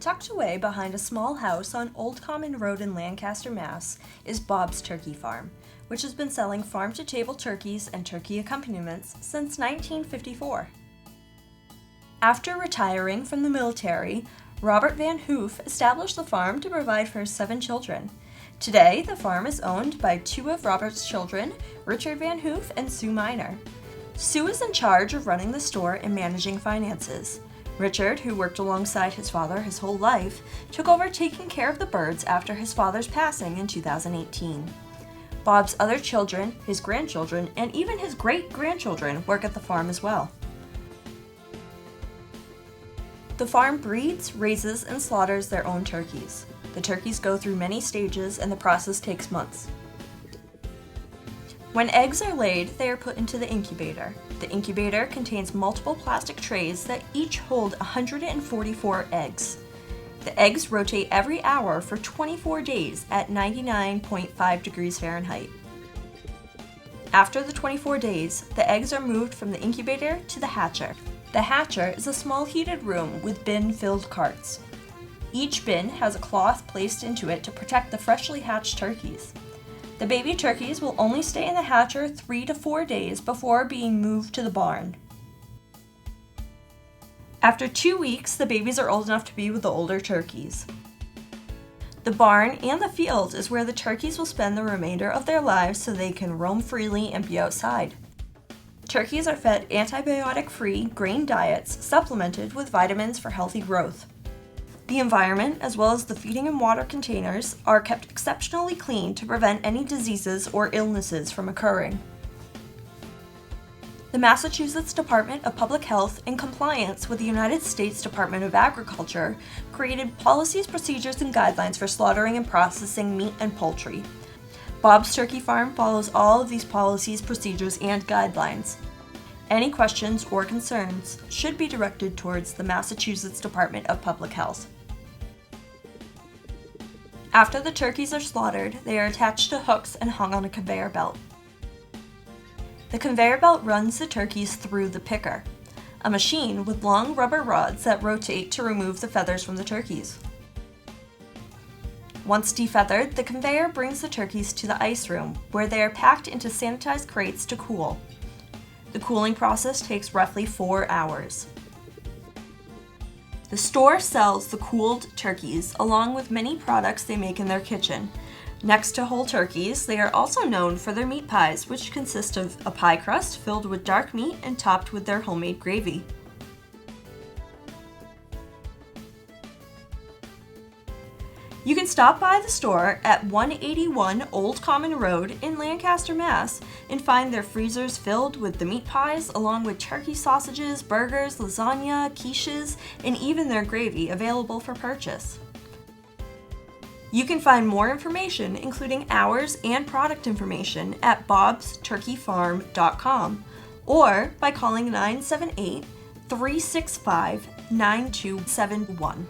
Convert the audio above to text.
Tucked away behind a small house on Old Common Road in Lancaster, Mass. is Bob's Turkey Farm, which has been selling farm-to-table turkeys and turkey accompaniments since 1954. After retiring from the military, Robert Van Hoof established the farm to provide for his 7 children. Today, the farm is owned by 2 of Robert's children, Richard Van Hoof and Sue Miner. Sue is in charge of running the store and managing finances. Richard, who worked alongside his father his whole life, took over taking care of the birds after his father's passing in 2018. Bob's other children, his grandchildren, and even his great-grandchildren work at the farm as well. The farm breeds, raises, and slaughters their own turkeys. The turkeys go through many stages and the process takes months. When eggs are laid, they are put into the incubator. The incubator contains multiple plastic trays that each hold 144 eggs. The eggs rotate every hour for 24 days at 99.5 degrees Fahrenheit. After the 24 days, the eggs are moved from the incubator to the hatcher. The hatcher is a small heated room with bin-filled carts. Each bin has a cloth placed into it to protect the freshly hatched turkeys. The baby turkeys will only stay in the hatcher 3 to 4 days before being moved to the barn. After 2 weeks, the babies are old enough to be with the older turkeys. The barn and the field is where the turkeys will spend the remainder of their lives so they can roam freely and be outside. Turkeys are fed antibiotic-free grain diets supplemented with vitamins for healthy growth. The environment, as well as the feeding and water containers, are kept exceptionally clean to prevent any diseases or illnesses from occurring. The Massachusetts Department of Public Health, in compliance with the United States Department of Agriculture, created policies, procedures, and guidelines for slaughtering and processing meat and poultry. Bob's Turkey Farm follows all of these policies, procedures, and guidelines. Any questions or concerns should be directed towards the Massachusetts Department of Public Health. After the turkeys are slaughtered, they are attached to hooks and hung on a conveyor belt. The conveyor belt runs the turkeys through the picker, a machine with long rubber rods that rotate to remove the feathers from the turkeys. Once defeathered, the conveyor brings the turkeys to the ice room, where they are packed into sanitized crates to cool. The cooling process takes roughly 4 hours. The store sells the cooled turkeys along with many products they make in their kitchen. Next to whole turkeys, they are also known for their meat pies, which consist of a pie crust filled with dark meat and topped with their homemade gravy. You can stop by the store at 181 Old Common Road in Lancaster, Mass. and find their freezers filled with the meat pies along with turkey sausages, burgers, lasagna, quiches, and even their gravy available for purchase. You can find more information, including hours and product information, at bobsturkeyfarm.com or by calling 978-365-9271.